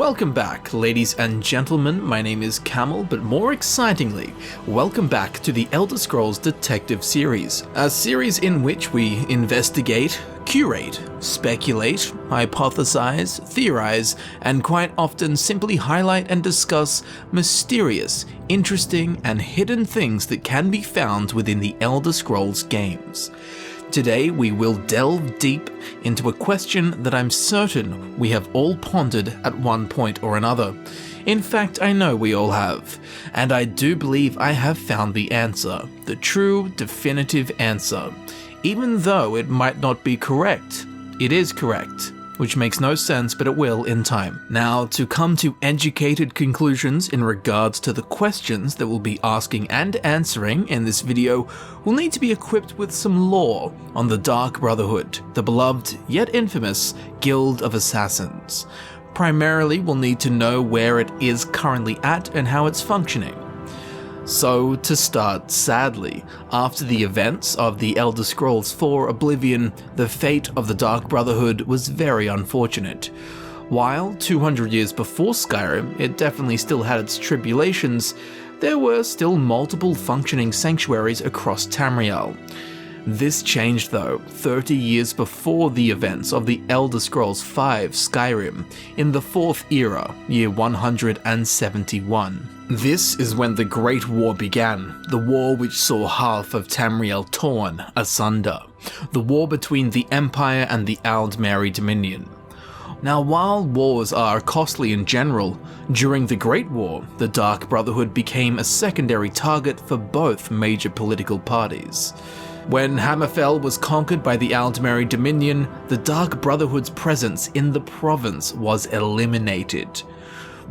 Welcome back, ladies and gentlemen. My name is Camel, but more excitingly, welcome back to the Elder Scrolls Detective series, a series in which we investigate, curate, speculate, hypothesize, theorize, and quite often simply highlight and discuss mysterious, interesting, and hidden things that can be found within the Elder Scrolls games. Today we will delve deep into a question that I'm certain we have all pondered at one point or another. In fact, I know we all have, and I do believe I have found the answer, the true, definitive answer. Even though it might not be correct, it is correct. Which makes no sense, but it will in time. Now, to come to educated conclusions in regards to the questions that we'll be asking and answering in this video, we'll need to be equipped with some lore on the Dark Brotherhood, the beloved yet infamous Guild of Assassins. Primarily, we'll need to know where it is currently at and how it's functioning. So, to start, sadly, after the events of the Elder Scrolls IV Oblivion, the fate of the Dark Brotherhood was very unfortunate. While 200 years before Skyrim, it definitely still had its tribulations, there were still multiple functioning sanctuaries across Tamriel. This changed though, 30 years before the events of the Elder Scrolls V Skyrim, in the 4th era, year 171. This is when the Great War began, the war which saw half of Tamriel torn asunder, the war between the Empire and the Aldmeri Dominion. Now, while wars are costly in general, during the Great War, the Dark Brotherhood became a secondary target for both major political parties. When Hammerfell was conquered by the Aldmeri Dominion, the Dark Brotherhood's presence in the province was eliminated,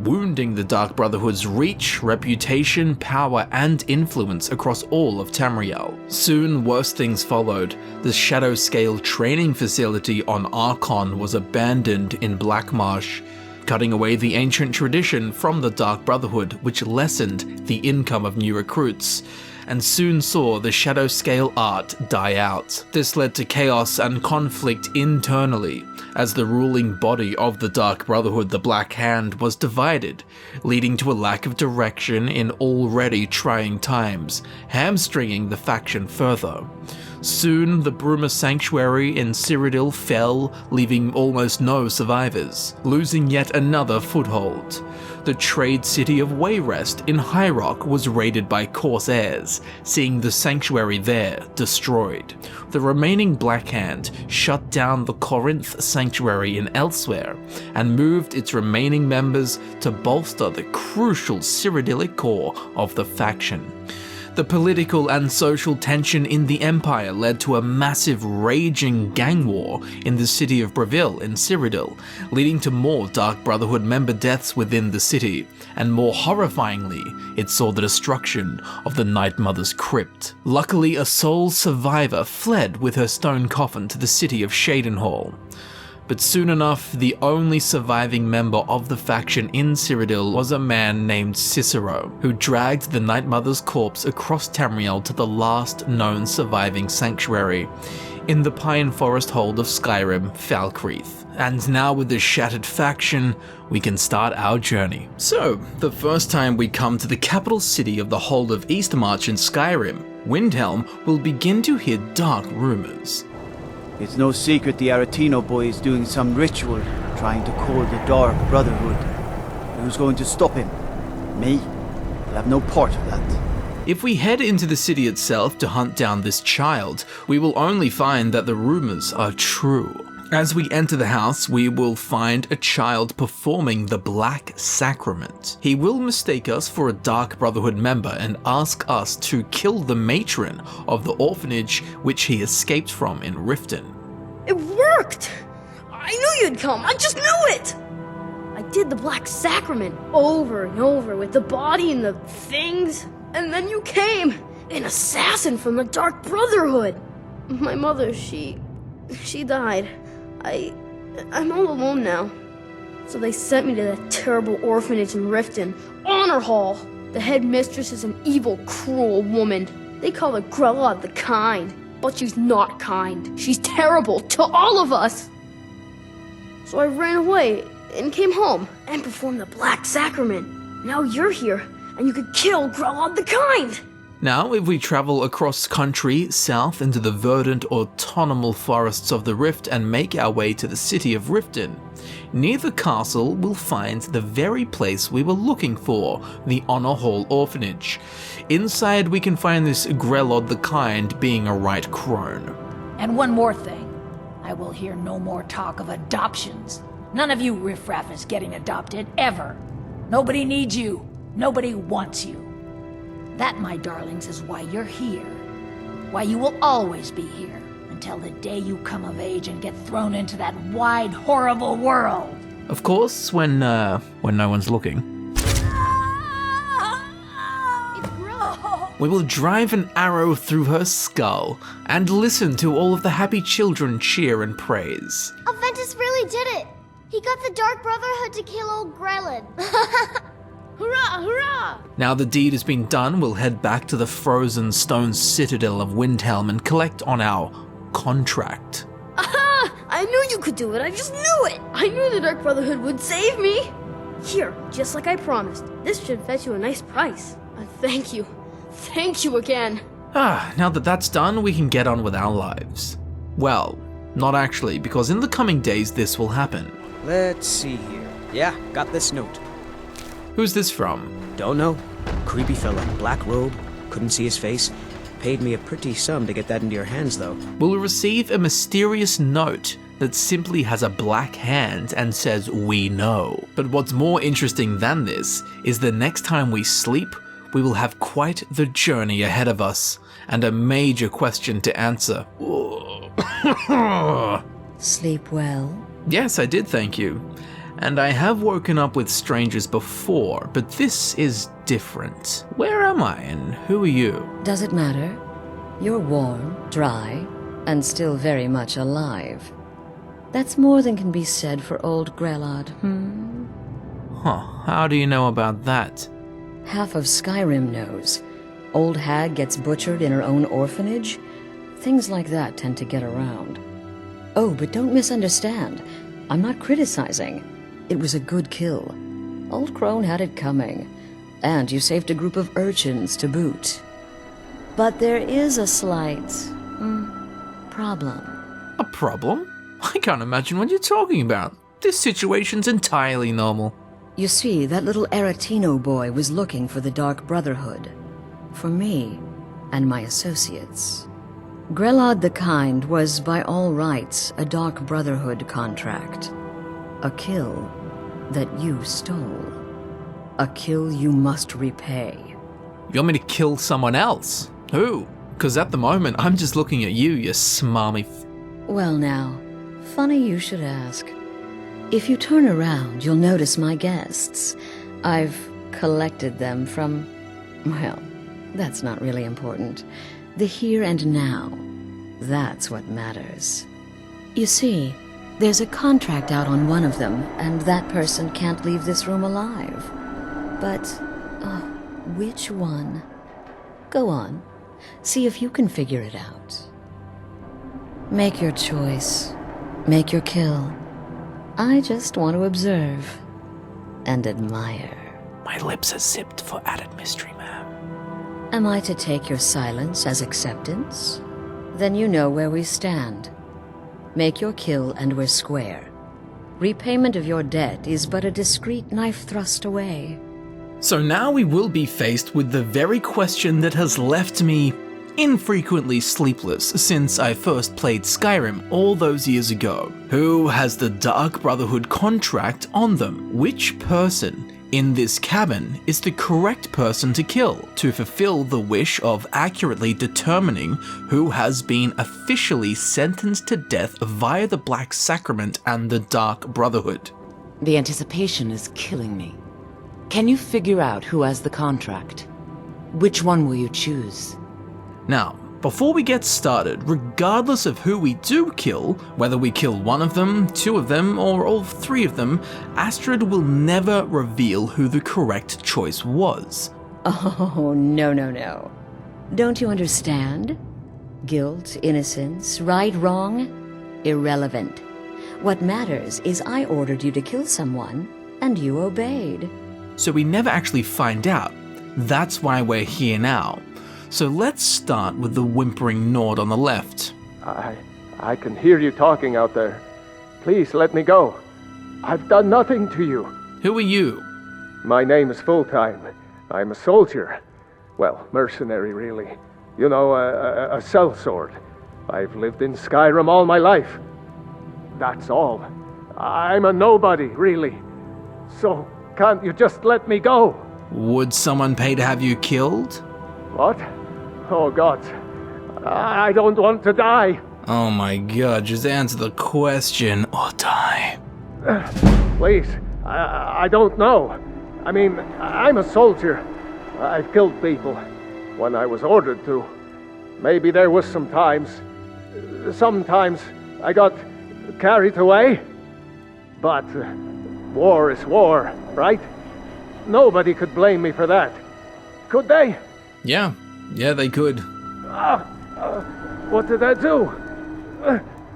wounding the Dark Brotherhood's reach, reputation, power, and influence across all of Tamriel. Soon, worse things followed. The Shadowscale training facility on Archon was abandoned in Blackmarsh, cutting away the ancient tradition from the Dark Brotherhood, which lessened the income of new recruits, and soon saw the Shadowscale art die out. This led to chaos and conflict internally, as the ruling body of the Dark Brotherhood, the Black Hand, was divided, leading to a lack of direction in already trying times, hamstringing the faction further. Soon, the Bruma Sanctuary in Cyrodiil fell, leaving almost no survivors, losing yet another foothold. The trade city of Wayrest in High Rock was raided by Corsairs, seeing the sanctuary there destroyed. The remaining Black Hand shut down the Corinth Sanctuary in Elsewhere, and moved its remaining members to bolster the crucial Cyrodiilic core of the faction. The political and social tension in the Empire led to a massive raging gang war in the city of Breville in Cyrodiil, leading to more Dark Brotherhood member deaths within the city, and more horrifyingly, it saw the destruction of the Night Mother's crypt. Luckily, a sole survivor fled with her stone coffin to the city of Shadenhall. But soon enough, the only surviving member of the faction in Cyrodiil was a man named Cicero, who dragged the Night Mother's corpse across Tamriel to the last known surviving sanctuary, in the Pine Forest hold of Skyrim, Falkreath. And now with this shattered faction, we can start our journey. So, the first time we come to the capital city of the hold of Eastmarch in Skyrim, Windhelm will begin to hear dark rumors. It's no secret the Aretino boy is doing some ritual, trying to call the Dark Brotherhood. Who's going to stop him? Me? I'll have no part of that. If we head into the city itself to hunt down this child, we will only find that the rumors are true. As we enter the house, we will find a child performing the Black Sacrament. He will mistake us for a Dark Brotherhood member and ask us to kill the matron of the orphanage which he escaped from in Riften. It worked! I knew you'd come, I just knew it! I did the Black Sacrament over and over with the body and the things, and then you came, an assassin from the Dark Brotherhood. My mother, she died. I'm all alone now. So they sent me to that terrible orphanage in Riften, Honor Hall. The headmistress is an evil, cruel woman. They call her Grella the Kind, but she's not kind. She's terrible to all of us. So I ran away, and came home and performed the Black Sacrament. Now you're here, and you could kill Grelod the Kind! Now, if we travel across country, south into the verdant autonomous forests of the Rift and make our way to the city of Riften, near the castle we'll find the very place we were looking for, the Honor Hall Orphanage. Inside we can find this Grelod the Kind being a right crone. And one more thing. I will hear no more talk of adoptions. None of you riffraff is getting adopted, ever. Nobody needs you. Nobody wants you. That, my darlings, is why you're here. Why you will always be here, until the day you come of age and get thrown into that wide, horrible world. Of course, when no one's looking. We will drive an arrow through her skull and listen to all of the happy children cheer and praise. Aventus really did it! He got the Dark Brotherhood to kill old Grelod. Hurrah, hurrah! Now the deed has been done, we'll head back to the frozen stone citadel of Windhelm and collect on our contract. Aha! I knew you could do it, I just knew it! I knew the Dark Brotherhood would save me! Here, just like I promised, this should fetch you a nice price. Thank you. Thank you again. Now that that's done, we can get on with our lives. Well, not actually, because in the coming days this will happen. Let's see here. Yeah, got this note. Who's this from? Don't know. Creepy fella, black robe, couldn't see his face. Paid me a pretty sum to get that into your hands, though. We'll receive a mysterious note that simply has a black hand and says, "We know." But what's more interesting than this is the next time we sleep, we will have quite the journey ahead of us, and a major question to answer. Sleep well? Yes, I did, thank you. And I have woken up with strangers before, but this is different. Where am I and who are you? Does it matter? You're warm, dry, and still very much alive. That's more than can be said for old Grelod, How do you know about that? Half of Skyrim knows. Old hag gets butchered in her own orphanage. Things like that tend to get around. Oh, but don't misunderstand. I'm not criticizing. It was a good kill. Old Crone had it coming. And you saved a group of urchins to boot. But there is a slight problem. A problem? I can't imagine what you're talking about. This situation's entirely normal. You see, that little Aretino boy was looking for the Dark Brotherhood. For me and my associates. Grelod the Kind was, by all rights, a Dark Brotherhood contract. A kill that you stole. A kill you must repay. You want me to kill someone else? Who? Because at the moment, I'm just looking at you, you smarmy Well now, funny you should ask. If you turn around, you'll notice my guests. I've collected them from, well, that's not really important. The here and now. That's what matters. You see, there's a contract out on one of them, and that person can't leave this room alive. But, which one? Go on. See if you can figure it out. Make your choice. Make your kill. I just want to observe and admire. My lips are zipped for added mystery, ma'am. Am I to take your silence as acceptance? Then you know where we stand. Make your kill and we're square. Repayment of your debt is but a discreet knife thrust away. So now we will be faced with the very question that has left me infrequently sleepless since I first played Skyrim all those years ago. Who has the Dark Brotherhood contract on them? Which person in this cabin is the correct person to kill to fulfill the wish of accurately determining who has been officially sentenced to death via the Black Sacrament and the Dark Brotherhood? The anticipation is killing me. Can you figure out who has the contract? Which one will you choose? Now, before we get started, regardless of who we do kill, whether we kill one of them, two of them, or all three of them, Astrid will never reveal who the correct choice was. Oh, no. Don't you understand? Guilt, innocence, right, wrong, irrelevant. What matters is I ordered you to kill someone, and you obeyed. So we never actually find out. That's why we're here now. So let's start with the Whimpering Nord on the left. I can hear you talking out there. Please let me go. I've done nothing to you. Who are you? My name is Full-Time. I'm a soldier. Well, mercenary, really. You know, a sellsword. I've lived in Skyrim all my life. That's all. I'm a nobody, really. So, can't you just let me go? Would someone pay to have you killed? What? Oh, God. I don't want to die. Oh my god, just answer the question or die. Please, I don't know. I mean, I'm a soldier. I've killed people when I was ordered to. Maybe there was sometimes I got carried away. But war is war, right? Nobody could blame me for that. Could they? Yeah, they could. What did I do?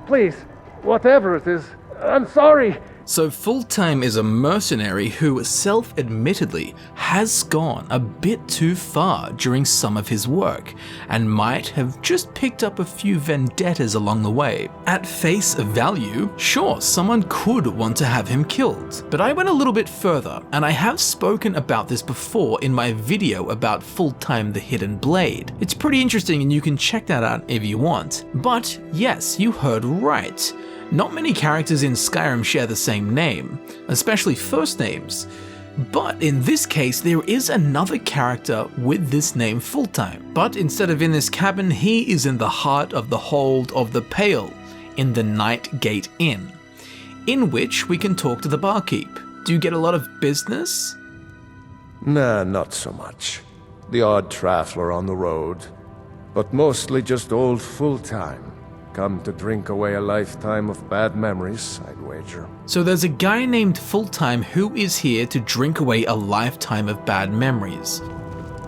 Please, whatever it is, I'm sorry. So Full-Time is a mercenary who self-admittedly has gone a bit too far during some of his work, and might have just picked up a few vendettas along the way. At face value, sure, someone could want to have him killed, but I went a little bit further, and I have spoken about this before in my video about Full-Time the Hidden Blade. It's pretty interesting and you can check that out if you want. But yes, you heard right. Not many characters in Skyrim share the same name, especially first names. But in this case, there is another character with this name Full-Time. But instead of in this cabin, he is in the heart of the Hold of the Pale, in the Night Gate Inn, in which we can talk to the barkeep. Do you get a lot of business? Nah, not so much. The odd traveler on the road, but mostly just old Full-Time. Come to drink away a lifetime of bad memories, I'd wager. So there's a guy named Full-Time who is here to drink away a lifetime of bad memories.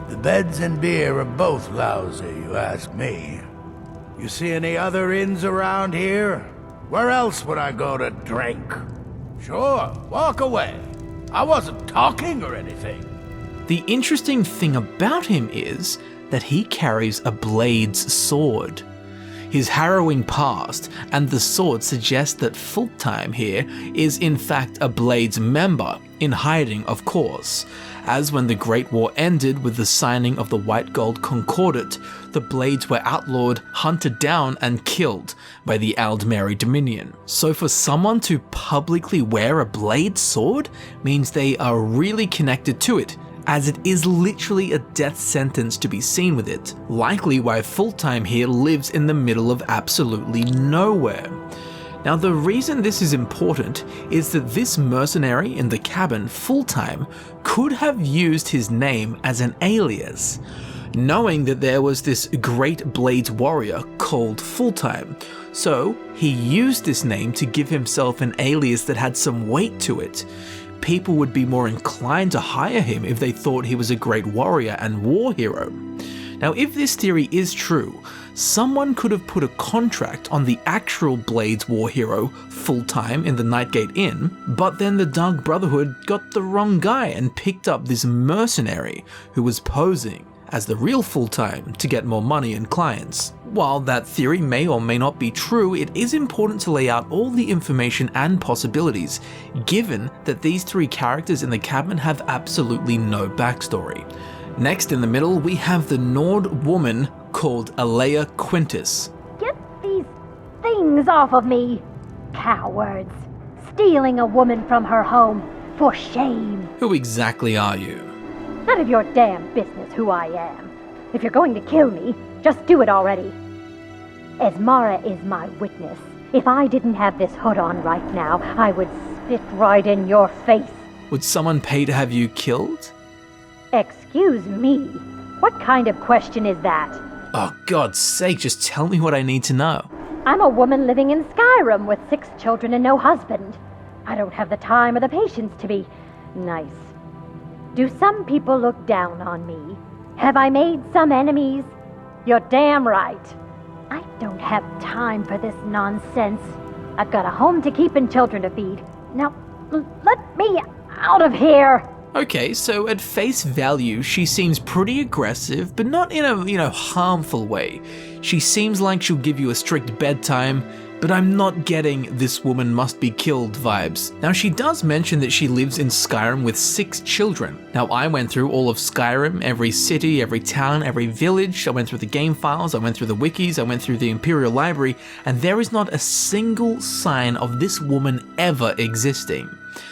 The beds and beer are both lousy, you ask me. You see any other inns around here? Where else would I go to drink? Sure, walk away. I wasn't talking or anything. The interesting thing about him is that he carries a blade's sword. His harrowing past and the sword suggest that Full-Time here is in fact a Blades member, in hiding of course, as when the Great War ended with the signing of the White Gold Concordat, the Blades were outlawed, hunted down and killed by the Aldmeri Dominion. So for someone to publicly wear a Blade sword means they are really connected to it, as it is literally a death sentence to be seen with it, likely why Full-Time here lives in the middle of absolutely nowhere. Now the reason this is important is that this mercenary in the cabin, Full-Time, could have used his name as an alias, knowing that there was this great Blades warrior called Full-Time. So he used this name to give himself an alias that had some weight to it. People would be more inclined to hire him if they thought he was a great warrior and war hero. Now, if this theory is true, someone could have put a contract on the actual Blades war hero Full-Time in the Nightgate Inn, but then the Dark Brotherhood got the wrong guy and picked up this mercenary who was posing as the real Full-Time to get more money and clients. While that theory may or may not be true, it is important to lay out all the information and possibilities, given that these three characters in the cabin have absolutely no backstory. Next in the middle, we have the Nord woman called Alea Quintus. Get these things off of me! Cowards! Stealing a woman from her home! For shame! Who exactly are you? None of your damn business who I am. If you're going to kill me, just do it already. Esmara is my witness. If I didn't have this hood on right now, I would spit right in your face. Would someone pay to have you killed? Excuse me? What kind of question is that? Oh, God's sake, just tell me what I need to know. I'm a woman living in Skyrim with 6 children and no husband. I don't have the time or the patience to be nice. Do some people look down on me? Have I made some enemies? You're damn right. I don't have time for this nonsense. I've got a home to keep and children to feed. Now, let me out of here! Okay, so at face value, she seems pretty aggressive, but not in a, harmful way. She seems like she'll give you a strict bedtime, but I'm not getting "this woman must be killed" vibes. Now, she does mention that she lives in Skyrim with 6 children. Now, I went through all of Skyrim, every city, every town, every village. I went through the game files, I went through the wikis, I went through the Imperial Library, and there is not a single sign of this woman ever existing.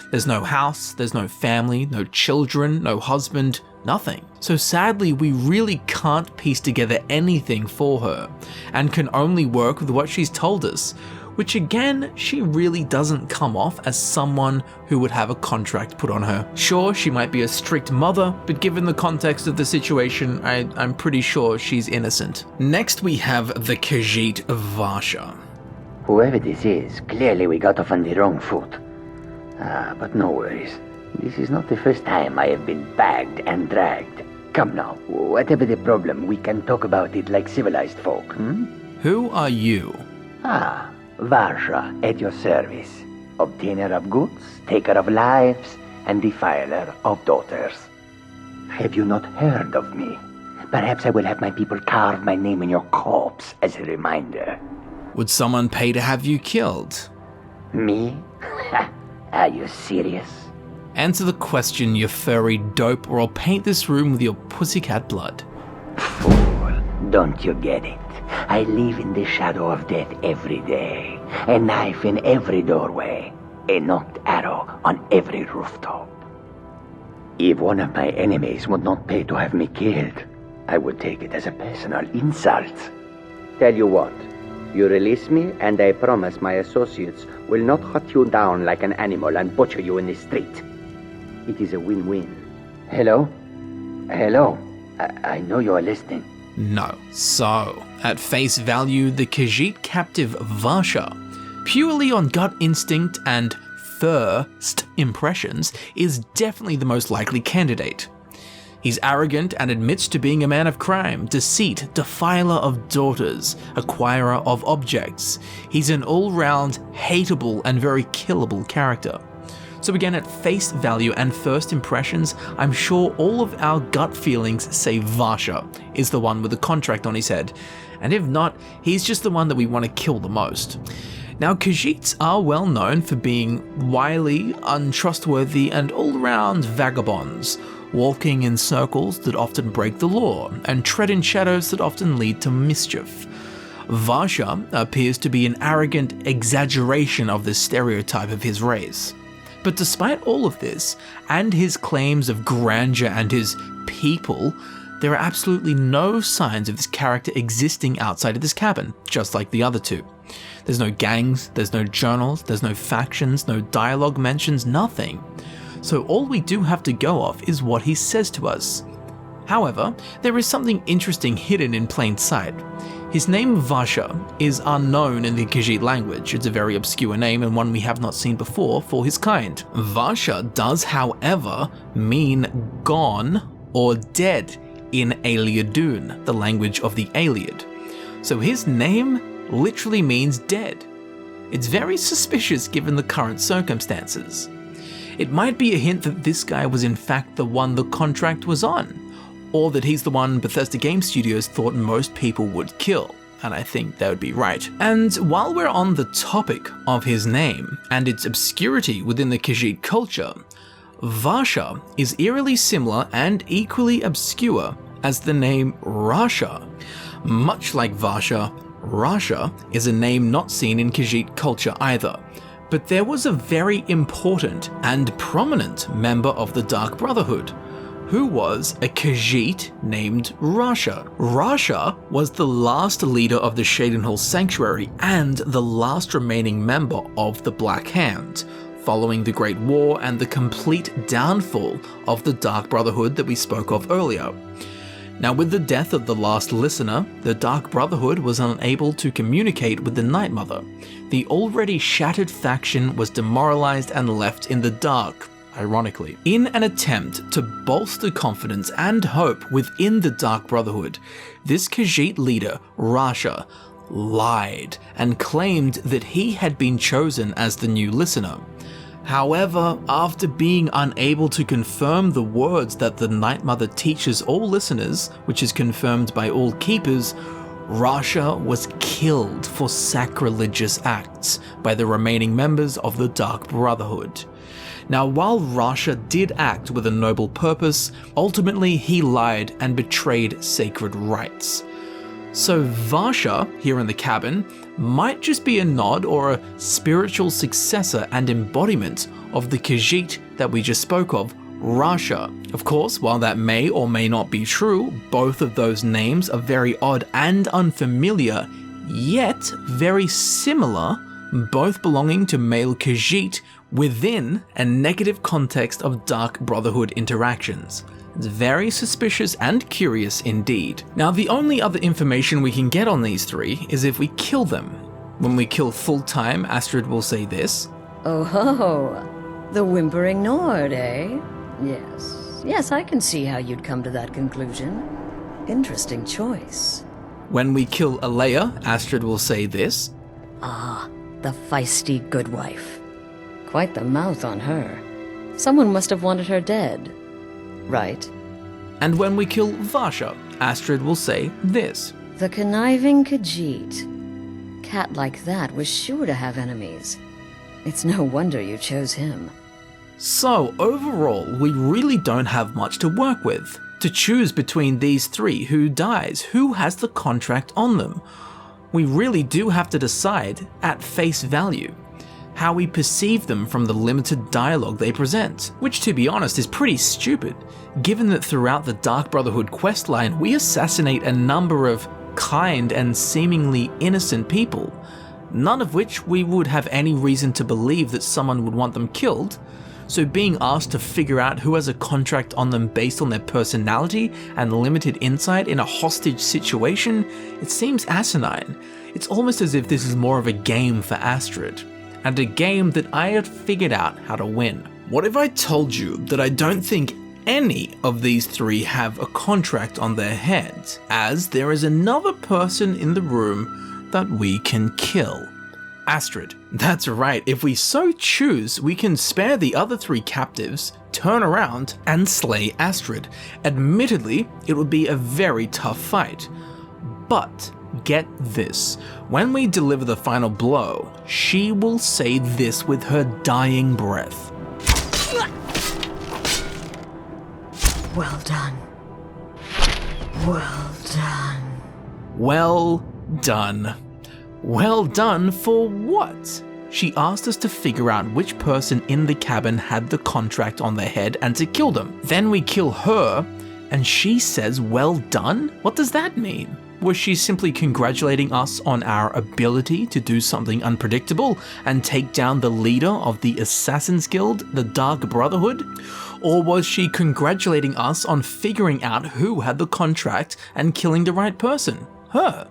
There's no house, there's no family, no children, no husband, nothing. So sadly, we really can't piece together anything for her, and can only work with what she's told us, which again, she really doesn't come off as someone who would have a contract put on her. Sure, she might be a strict mother, but given the context of the situation, I'm pretty sure she's innocent. Next we have the Khajiit Varsha. Whoever this is, clearly we got off on the wrong foot. But no worries. This is not the first time I have been bagged and dragged. Come now, whatever the problem, we can talk about it like civilized folk, Who are you? Varsha, at your service. Obtainer of goods, taker of lives, and defiler of daughters. Have you not heard of me? Perhaps I will have my people carve my name in your corpse as a reminder. Would someone pay to have you killed? Me? Are you serious? Answer the question, you furry dope, or I'll paint this room with your pussycat blood. Fool, don't you get it? I live in the shadow of death every day. A knife in every doorway. A knocked arrow on every rooftop. If one of my enemies would not pay to have me killed, I would take it as a personal insult. Tell you what, you release me and I promise my associates will not hunt you down like an animal and butcher you in the street. It is a win-win. Hello? Hello? I know you are listening. No. So, at face value, the Khajiit captive Varsha, purely on gut instinct and first impressions, is definitely the most likely candidate. He's arrogant and admits to being a man of crime, deceit, defiler of daughters, acquirer of objects. He's an all-round hateable and very killable character. So again, at face value and first impressions, I'm sure all of our gut feelings say Varsha is the one with the contract on his head, and if not, he's just the one that we want to kill the most. Now, Khajiits are well known for being wily, untrustworthy, and all-round vagabonds, walking in circles that often break the law, and tread in shadows that often lead to mischief. Varsha appears to be an arrogant exaggeration of the stereotype of his race. But despite all of this, and his claims of grandeur and his people, there are absolutely no signs of this character existing outside of this cabin, just like the other two. There's no gangs, there's no journals, there's no factions, no dialogue mentions, nothing. So all we do have to go off is what he says to us. However, there is something interesting hidden in plain sight. His name Varsha is unknown in the Khajiit language. It's a very obscure name and one we have not seen before for his kind. Varsha does, however, mean gone or dead in Aliadun, the language of the Aliad. So his name literally means dead. It's very suspicious given the current circumstances. It might be a hint that this guy was in fact the one the contract was on, or that he's the one Bethesda Game Studios thought most people would kill, and I think that would be right. And while we're on the topic of his name and its obscurity within the Khajiit culture, Varsha is eerily similar and equally obscure as the name Rasha. Much like Varsha, Rasha is a name not seen in Khajiit culture either. But there was a very important and prominent member of the Dark Brotherhood, who was a Khajiit named Rasha. Rasha was the last leader of the Shadenhall Sanctuary and the last remaining member of the Black Hand, following the Great War and the complete downfall of the Dark Brotherhood that we spoke of earlier. Now, with the death of the last listener, the Dark Brotherhood was unable to communicate with the Night Mother. The already shattered faction was demoralized and left in the dark, ironically. In an attempt to bolster confidence and hope within the Dark Brotherhood, this Khajiit leader, Rasha, lied and claimed that he had been chosen as the new listener. However, after being unable to confirm the words that the Night Mother teaches all listeners, which is confirmed by all keepers, Rasha was killed for sacrilegious acts by the remaining members of the Dark Brotherhood. Now, while Rasha did act with a noble purpose, ultimately he lied and betrayed sacred rites. So Varsha, here in the cabin, might just be a nod or a spiritual successor and embodiment of the Khajiit that we just spoke of, Rasha. Of course, while that may or may not be true, both of those names are very odd and unfamiliar, yet very similar, both belonging to male Khajiit within a negative context of Dark Brotherhood interactions. It's very suspicious and curious indeed. Now, the only other information we can get on these three is if we kill them. When we kill full-time, Astrid will say this. Oh ho, the Whimpering Nord, eh? Yes, I can see how you'd come to that conclusion. Interesting choice. When we kill Alea, Astrid will say this. Ah, the feisty good wife. Quite the mouth on her. Someone must have wanted her dead. Right. And when we kill Varsha, Astrid will say this. The conniving Khajiit. Cat like that was sure to have enemies. It's no wonder you chose him. So, overall, we really don't have much to work with. To choose between these three, who dies, who has the contract on them. We really do have to decide, at face value, how we perceive them from the limited dialogue they present, which to be honest is pretty stupid, given that throughout the Dark Brotherhood questline we assassinate a number of kind and seemingly innocent people, none of which we would have any reason to believe that someone would want them killed, so being asked to figure out who has a contract on them based on their personality and limited insight in a hostage situation, it seems asinine. It's almost as if this is more of a game for Astrid, and a game that I had figured out how to win. What if I told you that I don't think any of these three have a contract on their heads, as there is another person in the room that we can kill? Astrid. That's right, if we so choose, we can spare the other three captives, turn around, and slay Astrid. Admittedly, it would be a very tough fight. But get this, when we deliver the final blow, she will say this with her dying breath. Well done. Well done. Well done. Well done for what? She asked us to figure out which person in the cabin had the contract on their head and to kill them. Then we kill her, and she says well done? What does that mean? Was she simply congratulating us on our ability to do something unpredictable and take down the leader of the Assassin's Guild, the Dark Brotherhood? Or was she congratulating us on figuring out who had the contract and killing the right person? Her.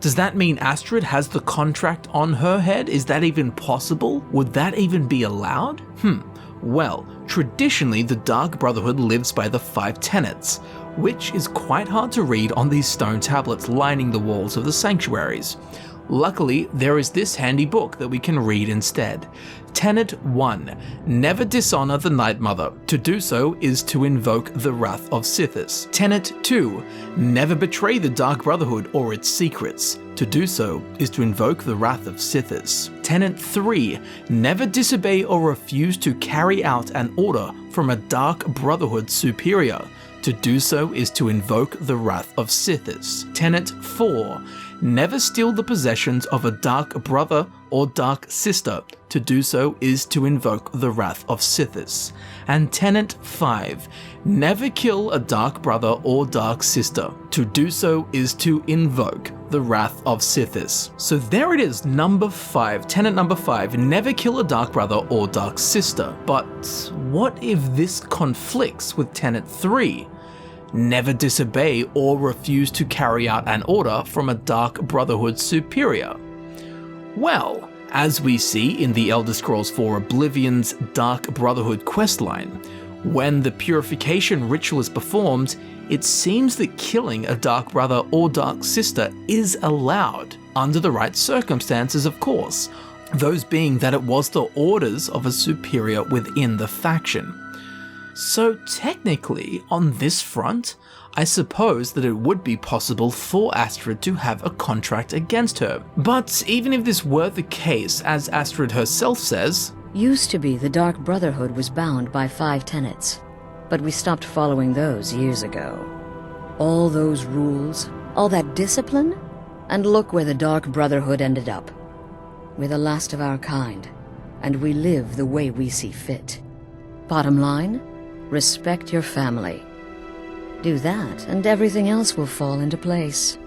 Does that mean Astrid has the contract on her head? Is that even possible? Would that even be allowed? Well, traditionally the Dark Brotherhood lives by the 5 tenets, which is quite hard to read on these stone tablets lining the walls of the sanctuaries. Luckily, there is this handy book that we can read instead. Tenet 1. Never dishonor the Night Mother. To do so is to invoke the wrath of Sithis. Tenet 2. Never betray the Dark Brotherhood or its secrets. To do so is to invoke the wrath of Sithis. Tenet 3. Never disobey or refuse to carry out an order from a Dark Brotherhood superior. To do so is to invoke the wrath of Sithis. Tenet 4. Never steal the possessions of a dark brother or dark sister. To do so is to invoke the wrath of Sithis. And Tenet 5. Never kill a dark brother or dark sister. To do so is to invoke the wrath of Sithis. So there it is, number 5, tenet number 5, never kill a dark brother or dark sister. But what if this conflicts with tenet 3? Never disobey or refuse to carry out an order from a Dark Brotherhood superior. Well, as we see in the Elder Scrolls IV Oblivion's Dark Brotherhood questline, when the purification ritual is performed, it seems that killing a dark brother or dark sister is allowed, under the right circumstances of course, those being that it was the orders of a superior within the faction. So technically, on this front, I suppose that it would be possible for Astrid to have a contract against her. But even if this were the case, as Astrid herself says, used to be the Dark Brotherhood was bound by 5 tenets, but we stopped following those years ago. All those rules, all that discipline, and look where the Dark Brotherhood ended up. We're the last of our kind, and we live the way we see fit. Bottom line, respect your family. Do that, and everything else will fall into place.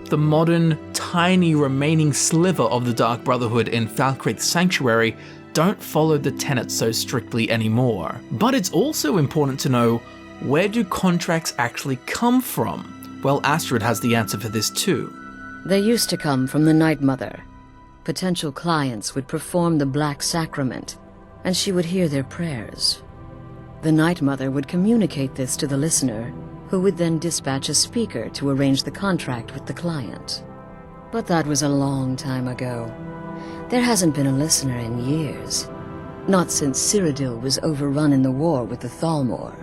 the modern, tiny remaining sliver of the Dark Brotherhood in Falkreath's Sanctuary don't follow the tenets so strictly anymore. But it's also important to know, where do contracts actually come from? Well, Astrid has the answer for this too. They used to come from the Night Mother. Potential clients would perform the Black Sacrament, and she would hear their prayers. The Night Mother would communicate this to the listener, who would then dispatch a speaker to arrange the contract with the client. But that was a long time ago. There hasn't been a listener in years. Not since Cyrodiil was overrun in the war with the Thalmor.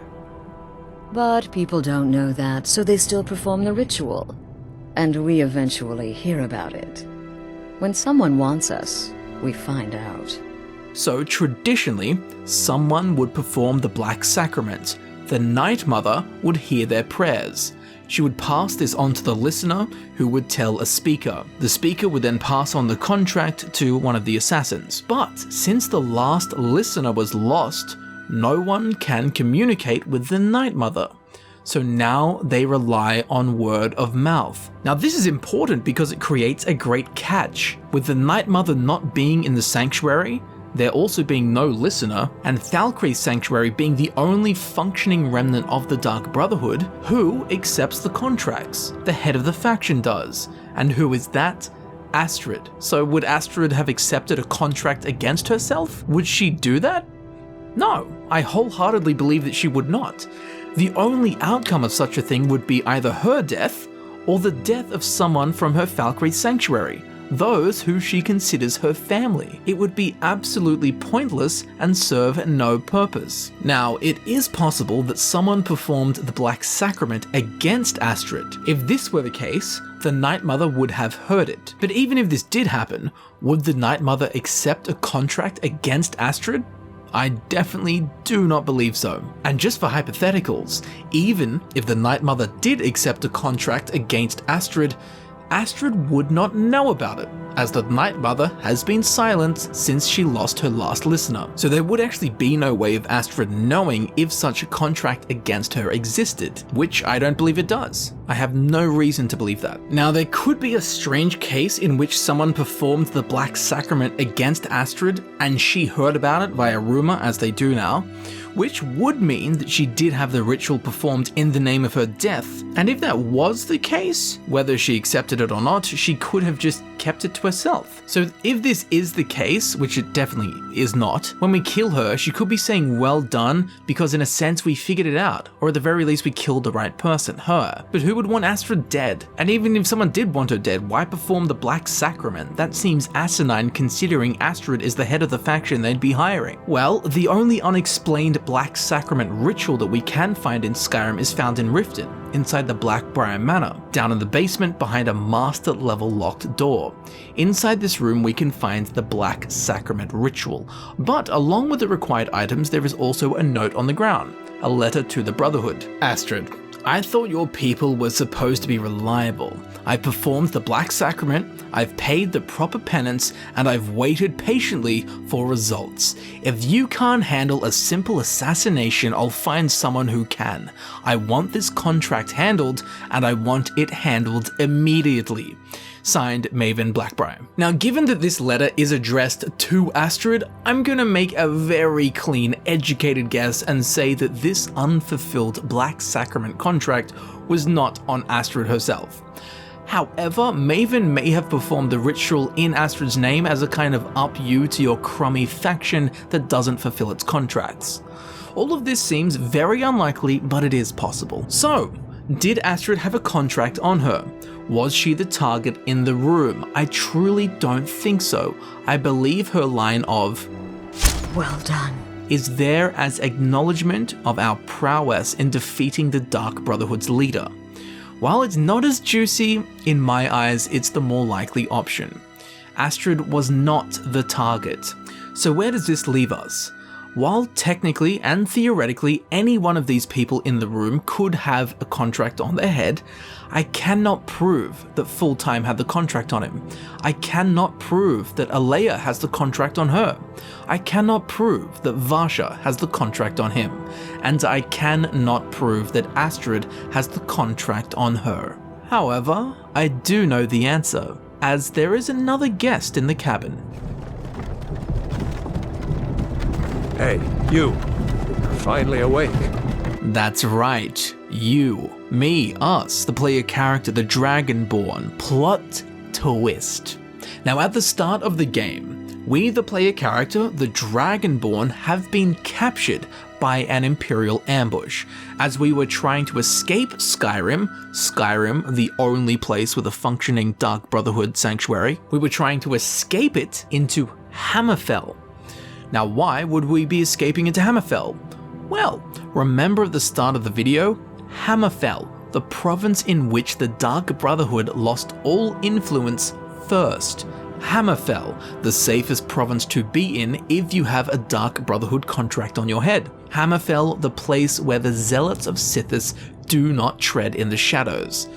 But people don't know that, so they still perform the ritual. And we eventually hear about it. When someone wants us, we find out. So traditionally, someone would perform the Black Sacrament. The Night Mother would hear their prayers. She would pass this on to the listener, who would tell a speaker. The speaker would then pass on the contract to one of the assassins. But since the last listener was lost, no one can communicate with the Night Mother. So now they rely on word of mouth. Now this is important because it creates a great catch. With the Night Mother not being in the sanctuary, there also being no listener, and Falkreath's Sanctuary being the only functioning remnant of the Dark Brotherhood, who accepts the contracts? The head of the faction does. And who is that? Astrid. So would Astrid have accepted a contract against herself? Would she do that? No, I wholeheartedly believe that she would not. The only outcome of such a thing would be either her death, or the death of someone from her Falkreath Sanctuary, those who she considers her family. It would be absolutely pointless and serve no purpose. Now, it is possible that someone performed the Black Sacrament against Astrid. If this were the case, the Night Mother would have heard it. But even if this did happen, would the Night Mother accept a contract against Astrid? I definitely do not believe so. And just for hypotheticals, even if the Night Mother did accept a contract against Astrid, Astrid would not know about it, as the Night Mother has been silent since she lost her last listener. So there would actually be no way of Astrid knowing if such a contract against her existed, which I don't believe it does. I have no reason to believe that. Now, there could be a strange case in which someone performed the Black Sacrament against Astrid and she heard about it via rumor, as they do now, which would mean that she did have the ritual performed in the name of her death. And if that was the case, whether she accepted it or not, she could have just kept it to herself. So if this is the case, which it definitely is not, when we kill her, she could be saying well done because in a sense we figured it out, or at the very least we killed the right person, her. But who would want Astrid dead? And even if someone did want her dead, why perform the Black Sacrament? That seems asinine considering Astrid is the head of the faction they'd be hiring. Well, the only unexplained Black Sacrament ritual that we can find in Skyrim is found in Riften, inside the Blackbriar Manor, down in the basement behind a master level locked door. Inside this room we can find the Black Sacrament ritual, but along with the required items there is also a note on the ground, a letter to the Brotherhood. Astrid, I thought your people were supposed to be reliable. I performed the Black Sacrament, I've paid the proper penance, and I've waited patiently for results. If you can't handle a simple assassination, I'll find someone who can. I want this contract handled, and I want it handled immediately. Signed, Maven Blackbriar. Now, given that this letter is addressed to Astrid, I'm gonna make a very clean, educated guess and say that this unfulfilled Black Sacrament contract was not on Astrid herself. However, Maven may have performed the ritual in Astrid's name as a kind of up you to your crummy faction that doesn't fulfill its contracts. All of this seems very unlikely, but it is possible. So, Did Astrid have a contract on her? Was she the target in the room? I truly don't think so. I believe her line of Well done is there as acknowledgement of our prowess in defeating the Dark Brotherhood's leader. While it's not as juicy, in my eyes it's the more likely option. Astrid was not the target. So where does this leave us? While technically and theoretically any one of these people in the room could have a contract on their head, I cannot prove that Full-Time had the contract on him. I cannot prove that Alea has the contract on her. I cannot prove that Varsha has the contract on him. And I cannot prove that Astrid has the contract on her. However, I do know the answer, as there is another guest in the cabin. Hey, you. You're finally awake. That's right. You. Me. Us. The player character, the Dragonborn. Plot twist. Now at the start of the game, we, the player character, the Dragonborn, have been captured by an Imperial ambush, as we were trying to escape Skyrim, the only place with a functioning Dark Brotherhood sanctuary. We were trying to escape it into Hammerfell. Now why would we be escaping into Hammerfell? Well, remember at the start of the video, Hammerfell, the province in which the Dark Brotherhood lost all influence first. Hammerfell, the safest province to be in if you have a Dark Brotherhood contract on your head. Hammerfell, the place where the Zealots of Sithis do not tread in the shadows.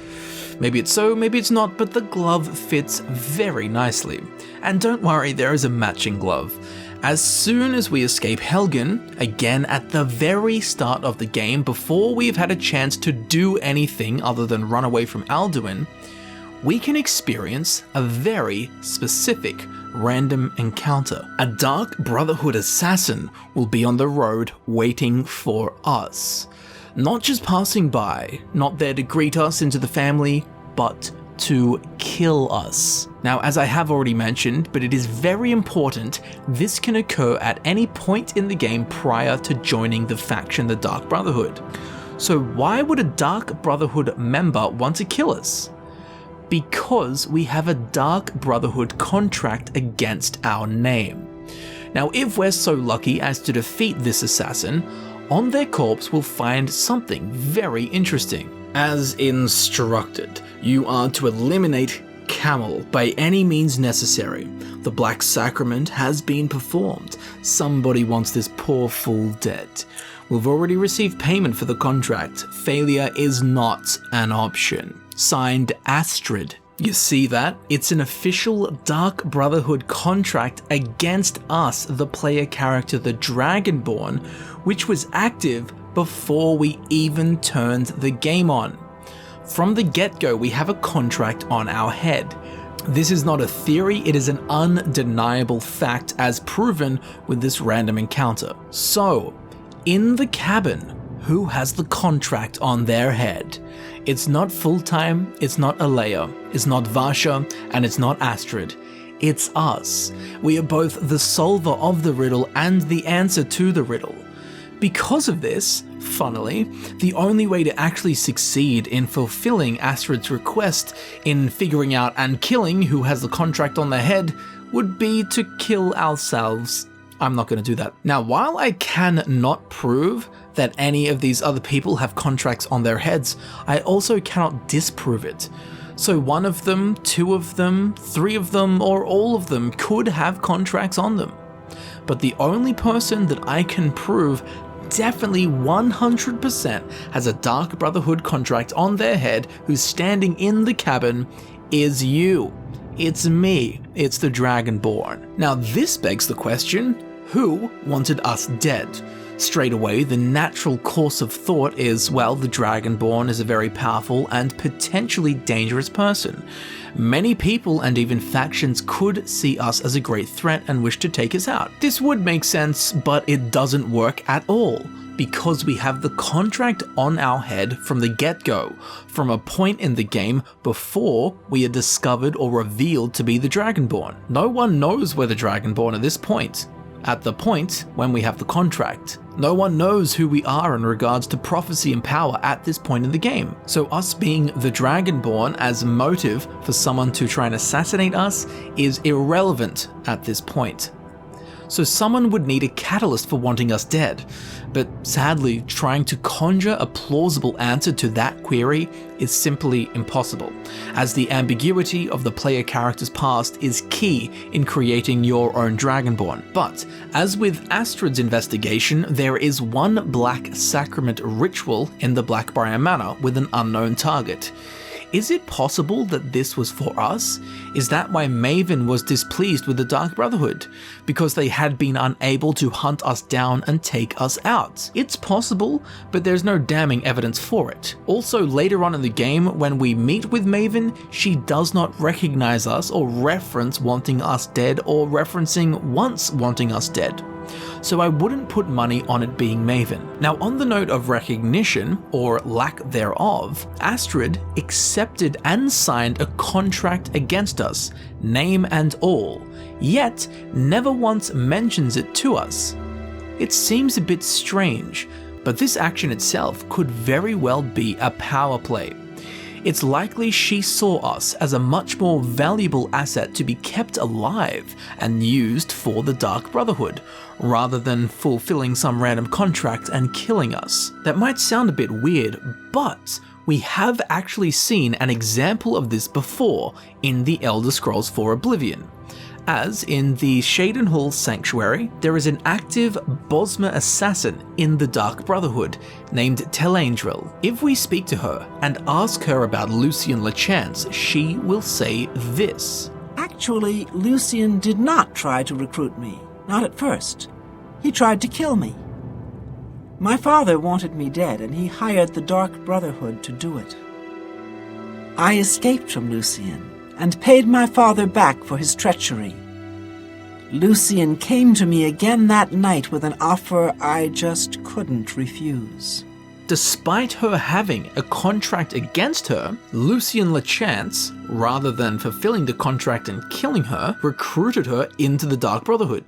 Maybe it's so, maybe it's not, but the glove fits very nicely. And don't worry, there is a matching glove. As soon as we escape Helgen, again at the very start of the game, before we've had a chance to do anything other than run away from Alduin, we can experience a very specific random encounter. A Dark Brotherhood assassin will be on the road waiting for us. Not just passing by, not there to greet us into the family, but to kill us. Now, as I have already mentioned, but it is very important, this can occur at any point in the game prior to joining the faction, the Dark Brotherhood. So why would a Dark Brotherhood member want to kill us? Because we have a Dark Brotherhood contract against our name. Now, if we're so lucky as to defeat this assassin, on their corpse we'll find something very interesting. As instructed, you are to eliminate Camel by any means necessary. The Black Sacrament has been performed. Somebody wants this poor fool dead. We've already received payment for the contract. Failure is not an option. Signed, Astrid. You see that? It's an official Dark Brotherhood contract against us, the player character, the Dragonborn, which was active before we even turned the game on. From the get-go, we have a contract on our head. This is not a theory, it is an undeniable fact as proven with this random encounter. So, in the cabin, who has the contract on their head? It's not Full-Time, it's not Alea, it's not Varsha, and it's not Astrid. It's us. We are both the solver of the riddle and the answer to the riddle. Because of this, funnily, the only way to actually succeed in fulfilling Astrid's request in figuring out and killing who has the contract on their head would be to kill ourselves. I'm not going to do that. Now, while I cannot prove that any of these other people have contracts on their heads, I also cannot disprove it. So one of them, two of them, three of them, or all of them could have contracts on them. But the only person that I can prove definitely 100% has a Dark Brotherhood contract on their head who's standing in the cabin is you. It's me. It's the Dragonborn. Now this begs the question, who wanted us dead? Straight away, the natural course of thought is, well, the Dragonborn is a very powerful and potentially dangerous person. Many people and even factions could see us as a great threat and wish to take us out. This would make sense, but it doesn't work at all, because we have the contract on our head from the get-go, from a point in the game before we are discovered or revealed to be the Dragonborn. No one knows we're the Dragonborn at this point. at the point when we have the contract. No one knows who we are in regards to prophecy and power at this point in the game, so us being the Dragonborn as motive for someone to try and assassinate us is irrelevant at this point. So someone would need a catalyst for wanting us dead, but sadly, trying to conjure a plausible answer to that query is simply impossible, as the ambiguity of the player character's past is key in creating your own Dragonborn. But, as with Astrid's investigation, there is one Black Sacrament ritual in the Blackbriar Manor with an unknown target. Is it possible that this was for us? Is that why Maven was displeased with the Dark Brotherhood? Because they had been unable to hunt us down and take us out? It's possible, but there's no damning evidence for it. Also, later on in the game, when we meet with Maven, she does not recognize us or reference wanting us dead or referencing once wanting us dead. So I wouldn't put money on it being Maven. Now, on the note of recognition, or lack thereof, Astrid accepted and signed a contract against us, name and all, yet never once mentions it to us. It seems a bit strange, but this action itself could very well be a power play. It's likely she saw us as a much more valuable asset to be kept alive and used for the Dark Brotherhood, rather than fulfilling some random contract and killing us. That might sound a bit weird, but we have actually seen an example of this before in the Elder Scrolls IV Oblivion. As in the Shadenhall Sanctuary, there is an active Bosmer assassin in the Dark Brotherhood named Telangel. If we speak to her and ask her about Lucien Lachance, she will say this. Actually, Lucien did not try to recruit me. Not at first. He tried to kill me. My father wanted me dead, and he hired the Dark Brotherhood to do it. I escaped from Lucien and paid my father back for his treachery. Lucien came to me again that night with an offer I just couldn't refuse. Despite her having a contract against her, Lucien Lachance, rather than fulfilling the contract and killing her, recruited her into the Dark Brotherhood.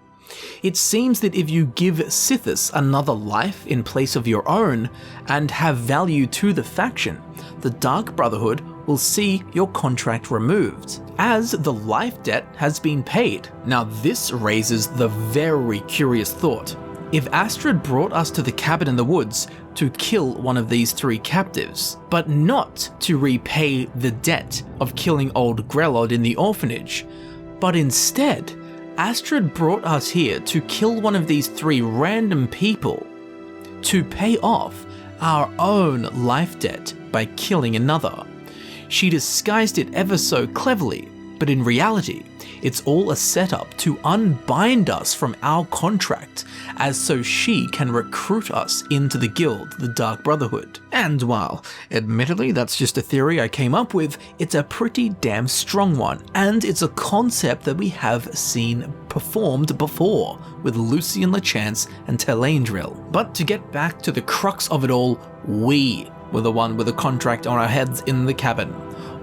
It seems that if you give Sithis another life in place of your own, and have value to the faction, the Dark Brotherhood will see your contract removed, as the life debt has been paid. Now this raises the very curious thought. If Astrid brought us to the cabin in the woods to kill one of these three captives, but not to repay the debt of killing old Grelod in the orphanage, but instead Astrid brought us here to kill one of these three random people to pay off our own life debt by killing another. She disguised it ever so cleverly, but in reality, it's all a setup to unbind us from our contract, as so she can recruit us into the guild, the Dark Brotherhood. And while, admittedly, that's just a theory I came up with, it's a pretty damn strong one, and it's a concept that we have seen performed before with Lucien Lachance and Telangel. But to get back to the crux of it all, we were the one with a contract on our heads in the cabin.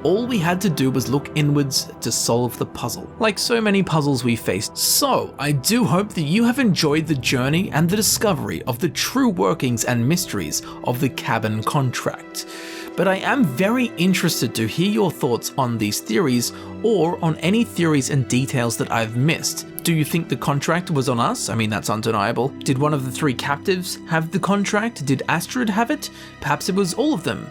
All we had to do was look inwards to solve the puzzle, like so many puzzles we faced. So, I do hope that you have enjoyed the journey and the discovery of the true workings and mysteries of the cabin contract. But I am very interested to hear your thoughts on these theories, or on any theories and details that I've missed. Do you think the contract was on us? I mean, that's undeniable. Did one of the three captives have the contract? Did Astrid have it? Perhaps it was all of them.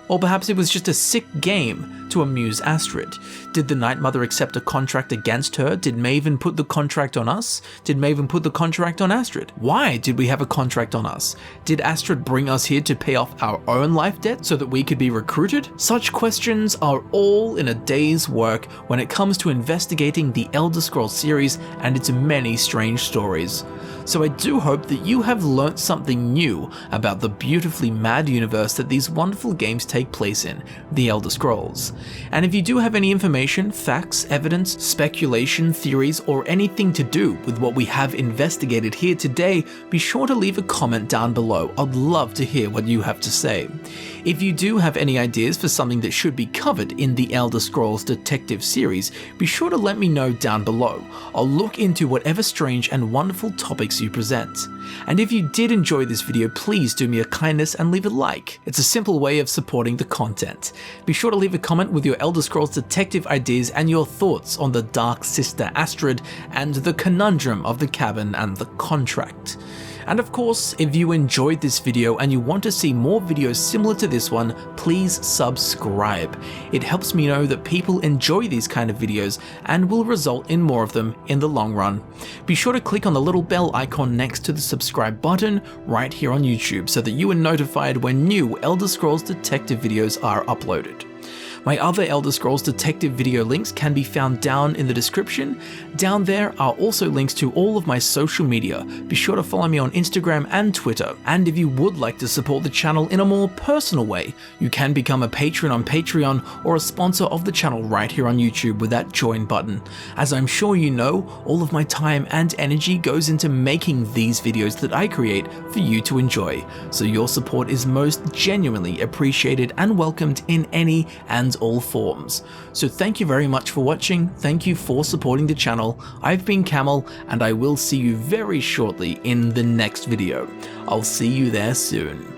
Or perhaps it was just a sick game to amuse Astrid. Did the Night Mother accept a contract against her? Did Maven put the contract on us? Did Maven put the contract on Astrid? Why did we have a contract on us? Did Astrid bring us here to pay off our own life debt so that we could be recruited? Such questions are all in a day's work when it comes to investigating the Elder Scrolls series and its many strange stories. So I do hope that you have learnt something new about the beautifully mad universe that these wonderful games take place in, the Elder Scrolls. And if you do have any information, facts, evidence, speculation, theories, or anything to do with what we have investigated here today, be sure to leave a comment down below. I'd love to hear what you have to say. If you do have any ideas for something that should be covered in the Elder Scrolls Detective series, be sure to let me know down below. I'll look into whatever strange and wonderful topics you present. And if you did enjoy this video, please do me a kindness and leave a like. It's a simple way of supporting the content. Be sure to leave a comment with your Elder Scrolls Detective ideas and your thoughts on the Dark Sister Astrid and the conundrum of the cabin and the contract. And of course, if you enjoyed this video and you want to see more videos similar to this one, please subscribe. It helps me know that people enjoy these kind of videos and will result in more of them in the long run. Be sure to click on the little bell icon next to the subscribe button right here on YouTube so that you are notified when new Elder Scrolls Detective videos are uploaded. My other Elder Scrolls Detective video links can be found down in the description. Down there are also links to all of my social media. Be sure to follow me on Instagram and Twitter. And if you would like to support the channel in a more personal way, you can become a patron on Patreon or a sponsor of the channel right here on YouTube with that join button. As I'm sure you know, all of my time and energy goes into making these videos that I create for you to enjoy. So your support is most genuinely appreciated and welcomed in any and all forms. So thank you very much for watching, thank you for supporting the channel. I've been Camel, and I will see you very shortly in the next video. I'll see you there soon.